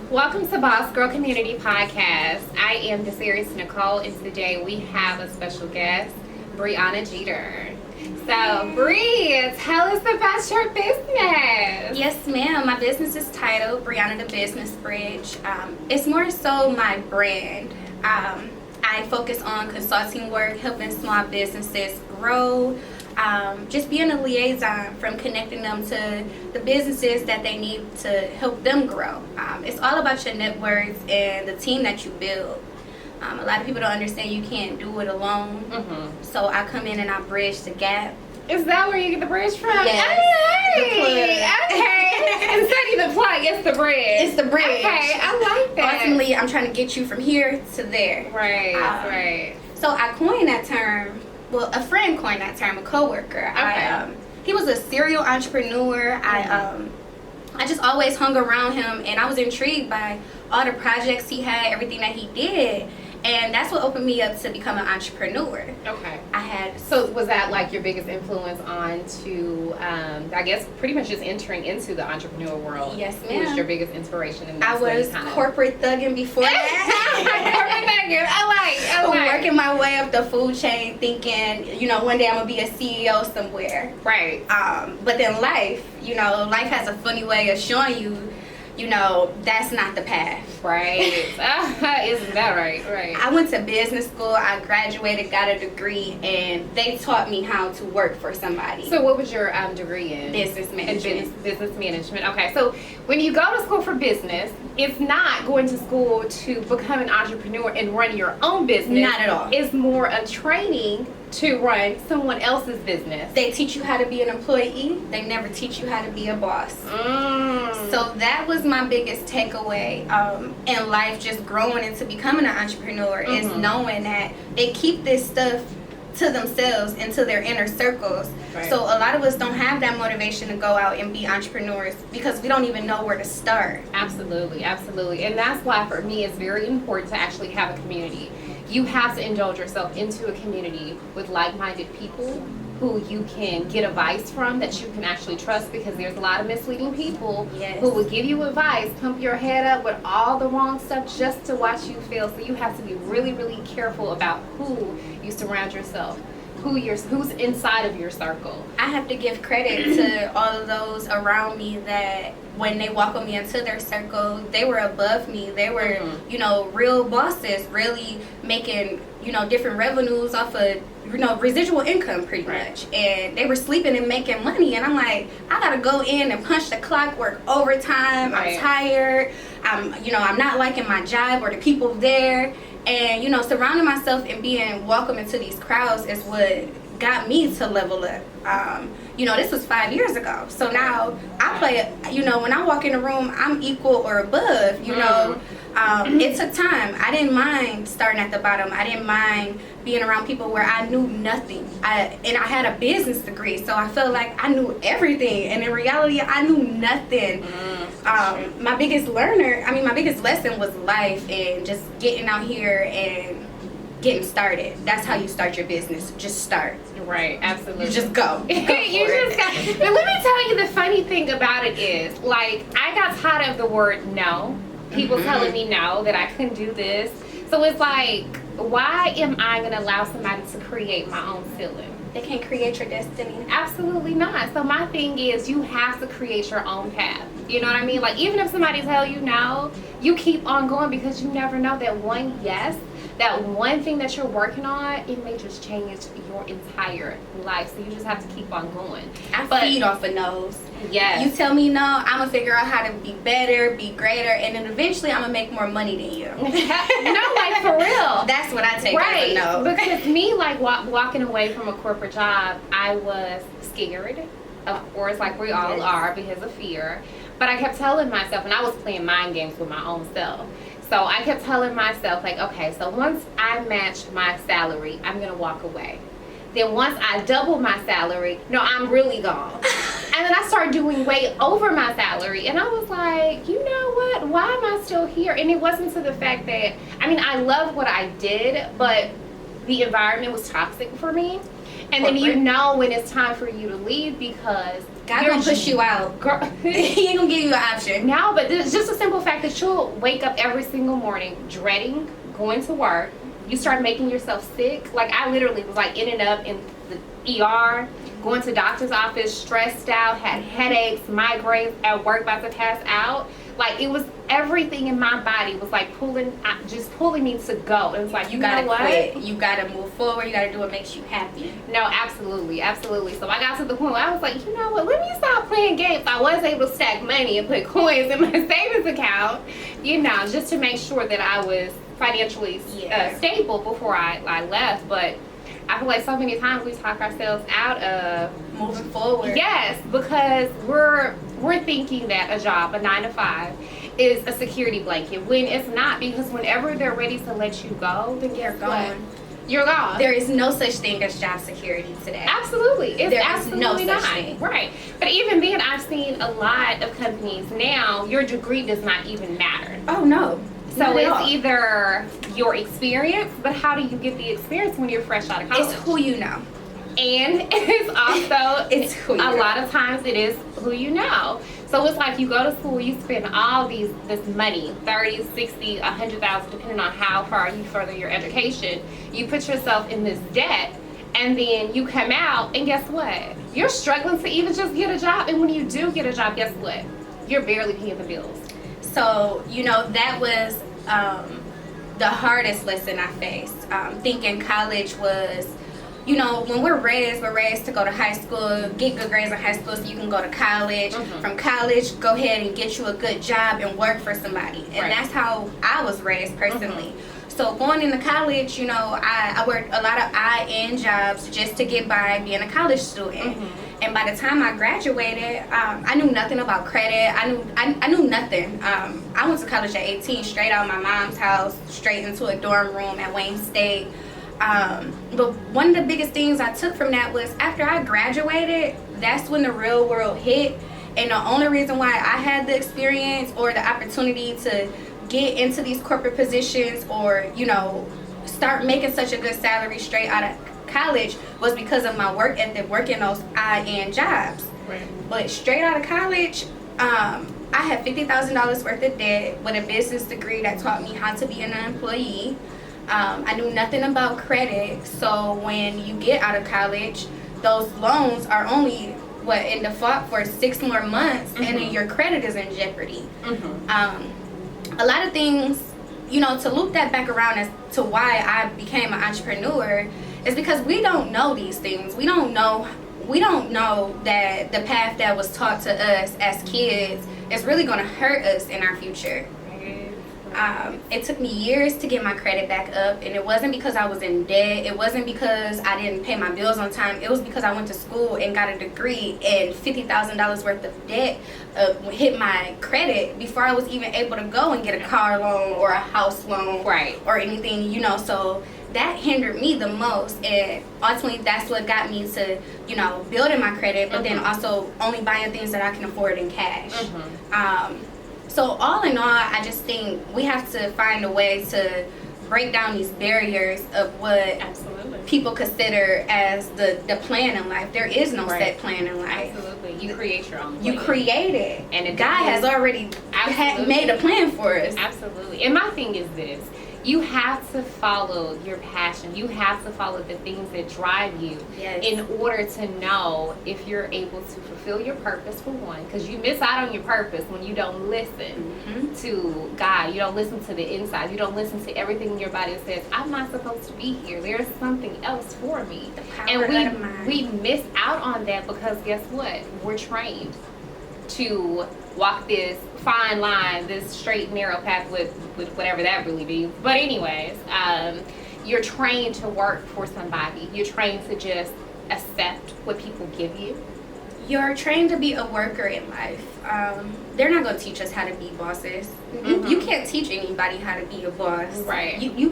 Welcome to Boss Girl Community Podcast. I am Desiree Nicole, and today we have a special guest, Breona Jeter. So, Bree, tell us about your business. Yes, ma'am. My business is titled Breona the Business Bridge. It's more so my brand. I focus on consulting work, helping small businesses grow, just being a liaison from connecting them to the businesses that they need to help them grow. It's all about your networks and the team that you build. A lot of people don't understand you can't do it alone. Mm-hmm. So I come in and I bridge the gap. Is that where you get the bridge from? Yes. Okay. Instead of the plug, it's the bridge. It's the bridge. Okay, I like that. Ultimately, I'm trying to get you from here to there. Right, right. So I coined that term. Well, a friend coined that term, a coworker. Okay. He was a serial entrepreneur. Mm-hmm. I just always hung around him, and I was intrigued by all the projects he had, everything that he did. And that's what opened me up to become an entrepreneur. Okay. So was that like your biggest influence on to, I guess, pretty much just entering into the entrepreneur world? Yes, Who was ma'am. your biggest inspiration? And I was corporate thugging before that. Corporate thugging. I like. Working my way up the food chain, thinking, one day I'm gonna be a CEO somewhere. Right. But then life has a funny way of showing you, that's not the path. Right. Isn't that right? Right. I went to business school. I graduated, got a degree, and they taught me how to work for somebody. So what was your degree in? Business management. Business management. Okay. So when you go to school for business, it's not going to school to become an entrepreneur and run your own business. Not at all. It's more a training to run someone else's business. They teach you how to be an employee. They never teach you how to be a boss. So that was my biggest takeaway in life, just growing into becoming an entrepreneur, is knowing that they keep this stuff to themselves and to their inner circles. Right. So a lot of us don't have that motivation to go out and be entrepreneurs because we don't even know where to start. Absolutely, absolutely. And that's why for me it's very important to actually have a community. You have to indulge yourself into a community with like-minded people who you can get advice from, that you can actually trust, because there's a lot of misleading people who will give you advice, pump your head up with all the wrong stuff just to watch you fail. So you have to be really, really careful about who you surround yourself, who's inside of your circle. I have to give credit to all of those around me that when they welcomed me into their circle, they were above me. They were, real bosses, really making, different revenues off of, residual income pretty much. And they were sleeping and making money. And I'm like, I gotta go in and punch the clock, work overtime. Right. I'm tired. I'm not liking my job or the people there. And, surrounding myself and being welcome into these crowds is what got me to level up. This was 5 years ago. So now I play, when I walk in the room, I'm equal or above, It took time. I didn't mind starting at the bottom. I didn't mind being around people where I knew nothing. And I had a business degree, so I felt like I knew everything. And in reality, I knew nothing. My biggest lesson was life and just getting out here and getting started. That's how you start your business. Just start. Right, absolutely. You just go. But let me tell you, the funny thing about it is, like, I got tired of the word no. People telling me no, that I couldn't do this. So it's like, why am I going to allow somebody to create my own ceiling? They can't create your destiny. Absolutely not. So my thing is, you have to create your own path. You know what I mean? Like, even if somebody tell you no, you keep on going, because you never know that one yes, that one thing that you're working on, it may just change your entire life. So you just have to keep on going. I feed off of no's. Yes. You tell me no, I'm going to figure out how to be better, be greater, and then eventually I'm going to make more money than you. No, like, for real. That's what I take right. as a no. Because me, like, walking away from a corporate job, I was scared, of course, like we all are, because of fear. But I kept telling myself, and I was playing mind games with my own self. So I kept telling myself, like, okay, so once I match my salary, I'm going to walk away. Then once I double my salary, no, I'm really gone. And then I started doing way over my salary. And I was like, you know what? Why am I still here? And it wasn't to the fact that, I love what I did, but the environment was toxic for me. And then you know when it's time for you to leave, because God gonna push you out. Girl, He ain't gonna give you an option. no, but it's just a simple fact that you'll wake up every single morning dreading going to work. You start making yourself sick. Like, I literally was like in and up in the ER, going to doctor's office, stressed out, had headaches, migraines, at work, about to pass out. Like, it was everything in my body was like just pulling me to go. It was like, You gotta quit. You gotta move forward. You gotta do what makes you happy. No, absolutely, absolutely. So I got to the point where I was like, you know what? Let me stop playing games. I was able to stack money and put coins in my savings account, you know, just to make sure that I was financially stable before I left. But I feel like so many times we talk ourselves out of moving forward. Yes, because we're thinking that a job, a 9 to 5, is a security blanket when it's not. Because whenever they're ready to let you go, then You're gone. You're gone. There is no such thing as job security today. Absolutely. It's there absolutely is no not. such thing. Right. But even then, I've seen a lot of companies now, your degree does not even matter. Oh, no. So it's either your experience, but how do you get the experience when you're fresh out of college? It's who you know. And it's also, it's who you know. A lot of times it is who you know. So it's like you go to school, you spend all this money, 30, 60, 100,000, depending on how far you further your education. You put yourself in this debt, and then you come out, and guess what? You're struggling to even just get a job. And when you do get a job, guess what? You're barely paying the bills. So, you know, that was the hardest lesson I faced. Thinking college was, you know, when we're raised to go to high school, get good grades in high school so you can go to college. Mm-hmm. From college, go ahead and get you a good job and work for somebody. And that's how I was raised personally. Mm-hmm. So going into college, you know, I worked a lot of IN jobs just to get by being a college student. Mm-hmm. And by the time I graduated, I knew nothing about credit. I knew nothing. I went to college at 18, straight out of my mom's house, straight into a dorm room at Wayne State. But one of the biggest things I took from that was after I graduated, that's when the real world hit. And the only reason why I had the experience or the opportunity to get into these corporate positions or, you know, start making such a good salary straight out of college was because of my work ethic, working those IN jobs. Right. But straight out of college, I had $50,000 worth of debt with a business degree that taught me how to be an employee. I knew nothing about credit, so when you get out of college, those loans are only in default for 6 more months, mm-hmm. and then your credit is in jeopardy. Mm-hmm. A lot of things, you know, to loop that back around as to why I became an entrepreneur is because we don't know these things. We don't know that the path that was taught to us as kids is really going to hurt us in our future. It took me years to get my credit back up, and it wasn't because I was in debt. It wasn't because I didn't pay my bills on time. It was because I went to school and got a degree, and $50,000 worth of debt hit my credit before I was even able to go and get a car loan or a house loan, right, or anything, you know. So that hindered me the most, and ultimately that's what got me to, you know, building my credit, but mm-hmm. then also only buying things that I can afford in cash. Mm-hmm. So all in all, I just think we have to find a way to break down these barriers of what Absolutely. People consider as the plan in life. There is no right. set plan in life. Absolutely. You create your own plan. You create it. And God has already made a plan for us. Absolutely. And my thing is this. You have to follow your passion. You have to follow the things that drive you yes. in order to know if you're able to fulfill your purpose, for one. Because you miss out on your purpose when you don't listen mm-hmm. to God. You don't listen to the inside. You don't listen to everything in your body that says, I'm not supposed to be here. There's something else for me. And we miss out on that because guess what? We're trained to walk this fine line, this straight narrow path with whatever that really means. But anyways, you're trained to work for somebody. You're trained to just accept what people give you. You're trained to be a worker in life. They're not going to teach us how to be bosses. Mm-hmm. You can't teach anybody how to be a boss. Right. You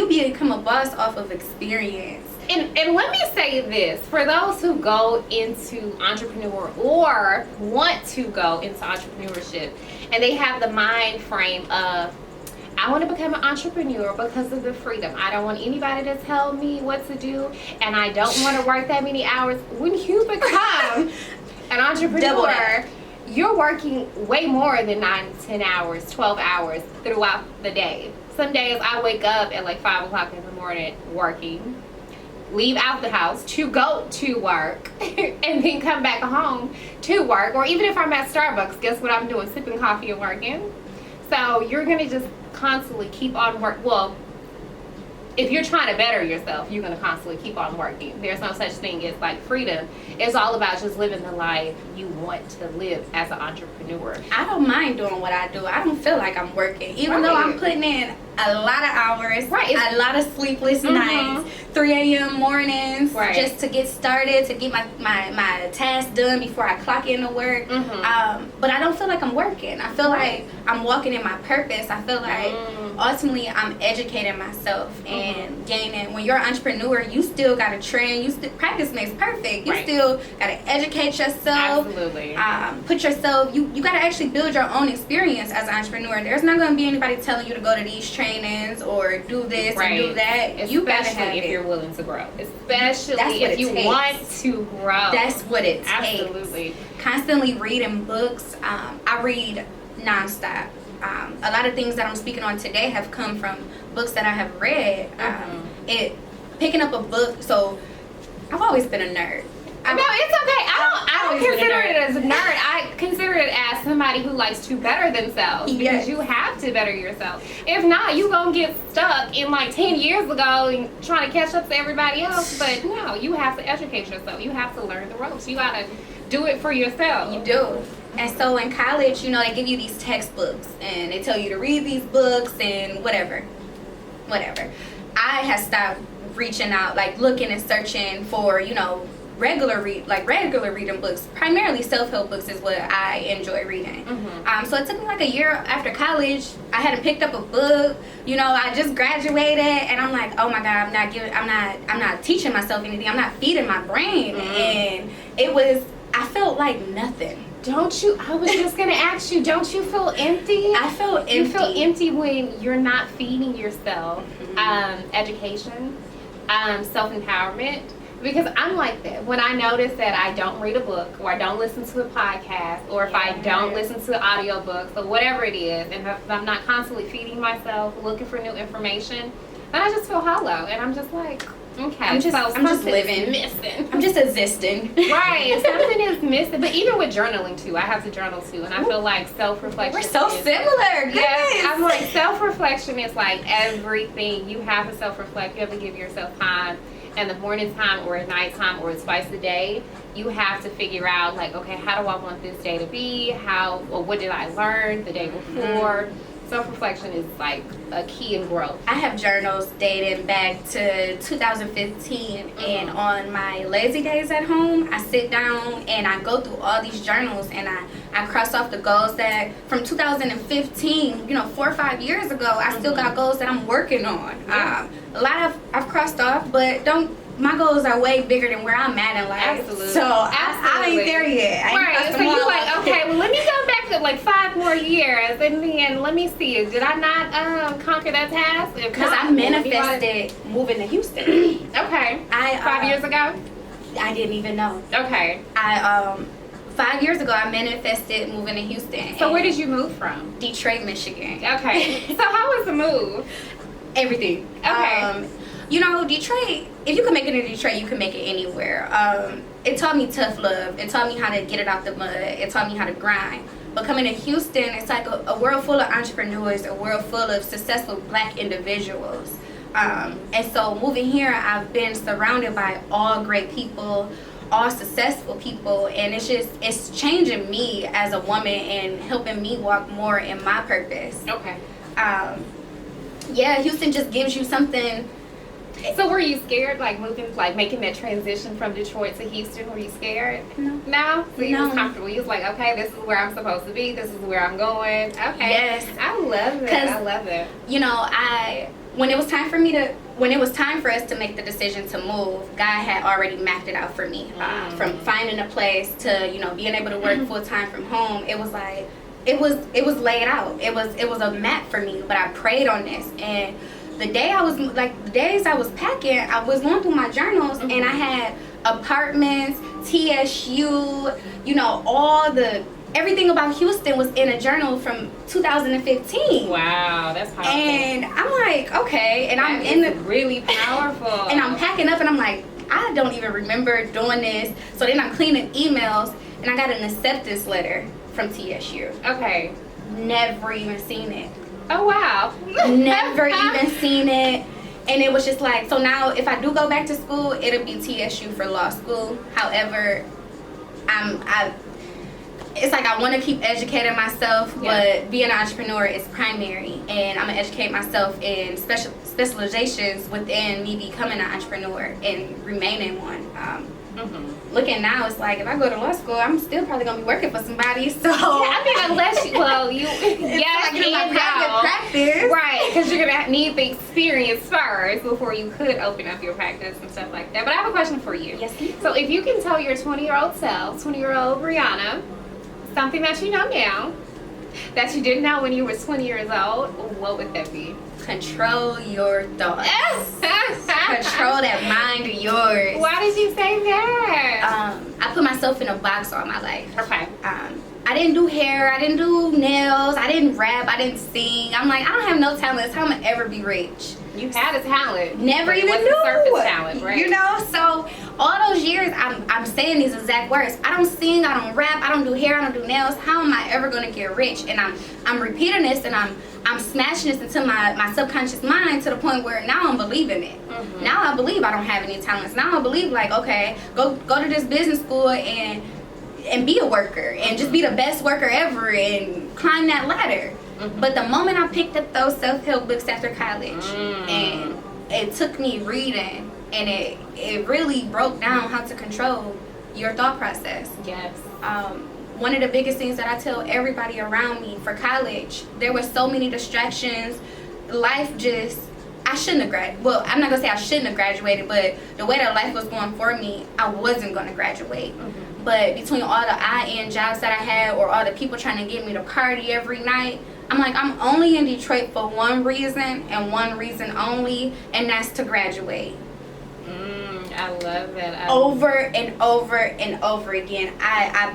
become a boss off of experience. And let me say this, for those who go into entrepreneur or want to go into entrepreneurship and they have the mind frame of, I want to become an entrepreneur because of the freedom. I don't want anybody to tell me what to do, and I don't want to work that many hours. When you become An Double entrepreneur, that. you're working way more than 9, 10 hours, 12 hours throughout the day. Some days I wake up at like 5 o'clock in the morning working, leave out the house to go to work, and then come back home to work. Or even if I'm at Starbucks, guess what I'm doing? Sipping coffee and working. So you're going to just constantly keep on work. Well, if you're trying to better yourself, you're going to constantly keep on working. There's no such thing as like freedom. It's all about just living the life you want to live as an entrepreneur. I don't mind doing what I do. I don't feel like I'm working, even though I'm putting in a lot of hours, a lot of sleepless nights, 3 a.m. mornings, just to get started, to get my tasks done before I clock into work. But I don't feel like I'm working. I feel like I'm walking in my purpose. I feel like ultimately I'm educating myself and gaining. When you're an entrepreneur, you still got to train. Practice makes perfect. You still got to educate yourself. Absolutely. Put yourself, you got to actually build your own experience as an entrepreneur. There's not going to be anybody telling you to go to these trainings or do this and do that. You got to have if it. you're willing to grow. Especially if you want to grow. That's what it takes. Absolutely. Constantly reading books. I read nonstop. A lot of things that I'm speaking on today have come from books that I have read. Picking up a book. So I've always been a nerd. No, it's okay. I don't consider it as a nerd. I consider it as somebody who likes to better themselves, because you have to better yourself. If not, you gonna get stuck in like 10 years ago and trying to catch up to everybody else. But no, you have to educate yourself. You have to learn the ropes. You gotta do it for yourself. You do. And so in college, they give you these textbooks and they tell you to read these books and whatever. I have stopped reaching out, like looking and searching for, regular reading books. Primarily self-help books is what I enjoy reading. So it took me like a year after college. I hadn't picked up a book. I just graduated and I'm like, oh my God, I'm not teaching myself anything. I'm not feeding my brain. And I felt like nothing. I was just going to ask you, don't you feel empty? I feel empty. You feel empty when you're not feeding yourself education, self-empowerment. Because I'm like that. When I notice that I don't read a book, or I don't listen to a podcast, or if I don't listen to audiobooks, or whatever it is, and if I'm not constantly feeding myself, looking for new information, then I just feel hollow. And I'm just like, okay, I'm just living. Missing. I'm just existing. Right. Something is missing. But even with journaling, too, I have to journal, too. And I feel like self-reflection. We're so similar. Yes. I'm like, self-reflection is like everything. You have to self-reflect. You have to give yourself time. And the morning time or at night time or twice a day, you have to figure out like, okay, how do I want this day to be? What did I learn the day before? Self-reflection is like a key in growth. I have journals dating back to 2015, and on my lazy days at home, I sit down and I go through all these journals and I cross off the goals that from 2015, 4 or 5 years ago, I still got goals that I'm working on. A lot I've crossed off, but my goals are way bigger than where I'm at in life. Absolutely. So I ain't there yet. Right. So you're like, okay, well, let me go back to like 5 more years, and then let me see. Did I not conquer that task? Because I manifested moving to Houston. Okay. 5 years ago? I didn't even know. Okay. 5 years ago, I manifested moving to Houston. So where did you move from? Detroit, Michigan. Okay. So how was the move? Everything. Okay. Detroit, if you can make it in Detroit, you can make it anywhere. It taught me tough love. It taught me how to get it out the mud. It taught me how to grind. But coming to Houston, it's like a world full of entrepreneurs, a world full of successful Black individuals. And so moving here, I've been surrounded by all great people, all successful people, and it's changing me as a woman and helping me walk more in my purpose. Okay. Houston just gives you something. So were you scared, like moving, like making that transition from Detroit to Houston? Were you scared? No? So you was comfortable. You was like, okay, this is where I'm supposed to be. This is where I'm going. Okay. Yes. I love it. I love it. When it was time for us to make the decision to move, God had already mapped it out for me. From finding a place to, being able to work full time from home. It was like, it was laid out. It was a map for me, but I prayed on this, and the days I was packing, I was going through my journals, and I had apartments, TSU, everything about Houston was in a journal from 2015. Wow, that's powerful. And I'm like, okay, and I'm really powerful. And I'm packing up, and I'm like, I don't even remember doing this. So then I'm cleaning emails, and I got an acceptance letter from TSU. Okay. Never even seen it. Oh wow. Never even seen it. And it was just like, so now if I do go back to school, it'll be TSU for law school. However, it's like I want to keep educating myself, but being an entrepreneur is primary, and I'm gonna educate myself in specializations within me becoming an entrepreneur and remaining one. Looking now, it's like if I go to law school, I'm still probably gonna be working for somebody. So I mean, unless you private practice, right? Because you're gonna need the experience first before you could open up your practice and stuff like that. But I have a question for you. Yes, ma'am. So if you can tell your 20-year-old self, 20-year-old Breona, something that you know now that you didn't know when you were 20 years old, what would that be? Control your thoughts. Control that mind of yours. Why did you say that? I put myself in a box all my life. Okay. I didn't do hair, I didn't do nails, I didn't rap, I didn't sing. I'm like, I don't have no talent. How am I ever be rich? You had a talent. Never even knew. Surface talent, right? So all those years, I'm saying these exact words. I don't sing, I don't rap, I don't do hair, I don't do nails. How am I ever gonna get rich? And I'm repeating this, and I'm smashing this into my subconscious mind to the point where now I'm believing it. Now I believe I don't have any talents. Now I believe, like, okay, go to this business school and be a worker and just be the best worker ever and climb that ladder. But the moment I picked up those self-help books after college, and it took me reading, and it really broke down how to control your thought process. Yes. One of the biggest things that I tell everybody around me for college, there were so many distractions. Life just, I shouldn't have graduated. Well, I'm not going to say I shouldn't have graduated, but the way that life was going for me, I wasn't going to graduate. But between all the IN jobs that I had, or all the people trying to get me to party every night, I'm like, I'm only in Detroit for one reason, and one reason only, and that's to graduate. I love that. Over and over and over again. I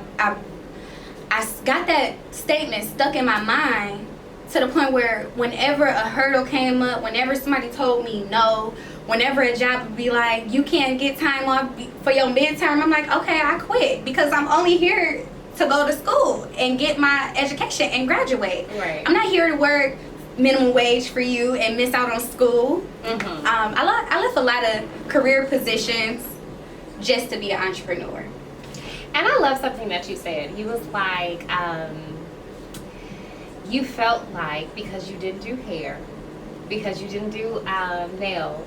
got that statement stuck in my mind to the point where whenever a hurdle came up, whenever somebody told me no, whenever a job would be like, you can't get time off for your midterm, I'm like, okay, I quit, because I'm only here to go to school and get my education and graduate. Right. I'm not here to work minimum wage for you and miss out on school. I left a lot of career positions just to be an entrepreneur. And I love something that you said. You was like, you felt like because you didn't do hair, because you didn't do nails,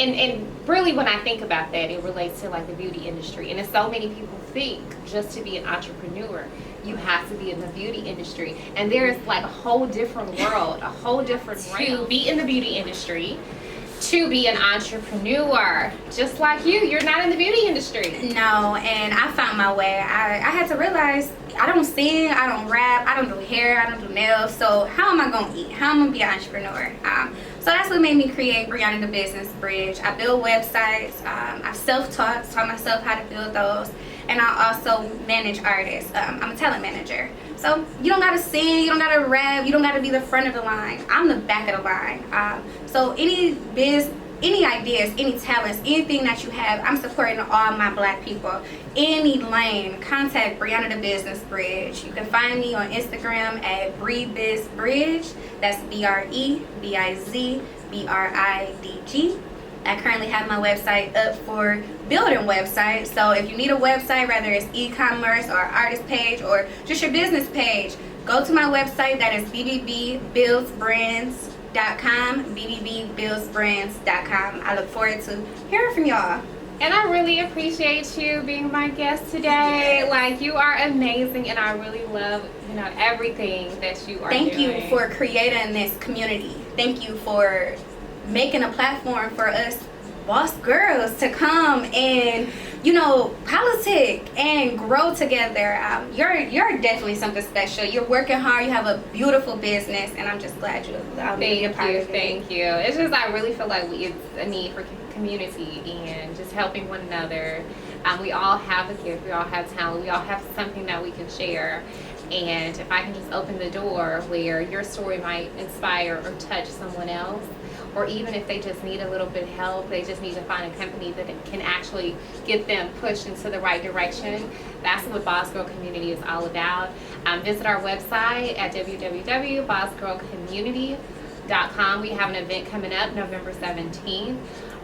and really when I think about that, it relates to like the beauty industry. And so many people think just to be an entrepreneur, you have to be in the beauty industry. And there's like a whole different world, a whole different realm. To be in the beauty industry, to be an entrepreneur, just like you're not in the beauty industry. No, and I found my way. I had to realize I don't sing, I don't rap, I don't do hair, I don't do nails. So how am I gonna eat? How am I gonna be an entrepreneur? So that's what made me create Breona the Business Bridge. I build websites. I've self-taught myself how to build those, and I also manage artists. I'm a talent manager. So you don't gotta sing, you don't gotta rap, you don't gotta be the front of the line. I'm the back of the line. So any ideas, any talents, anything that you have, I'm supporting all my black people. Any lane, contact Breona the Business Bridge. You can find me on Instagram at BreBizBridge. That's BreBizBridg. I currently have my website up for building websites. So if you need a website, whether it's e-commerce or artist page or just your business page, go to my website. That is bbbbuildsbrands.com, bbbbuildsbrands.com. I look forward to hearing from y'all. And I really appreciate you being my guest today. Yes. Like, you are amazing, and I really love, everything that you are doing. Thank you for creating this community. Thank you for making a platform for us boss girls to come and politic and grow together. You're definitely something special. You're working hard. You have a beautiful business, and I'm just glad you allowed me to be a part of it. Thank you. It's just I really feel like it's a need for community and just helping one another. We all have a gift. We all have talent. We all have something that we can share. And if I can just open the door where your story might inspire or touch someone else, or even if they just need a little bit of help, they just need to find a company that can actually get them pushed into the right direction. That's what Boss Girl Community is all about. Visit our website at www.bossgirlcommunity.com. We have an event coming up November 17th.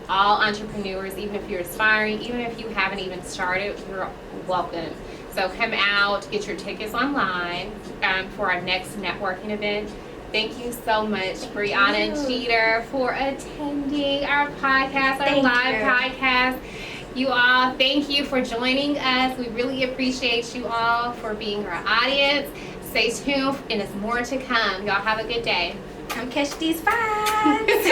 All entrepreneurs, even if you're aspiring, even if you haven't even started, you're welcome. So come out, get your tickets online for our next networking event. Thank you so much, Breona Jeter, for attending our podcast, our live podcast. You all, thank you for joining us. We really appreciate you all for being our audience. Stay tuned, and there's more to come. Y'all have a good day. Come catch these vibes.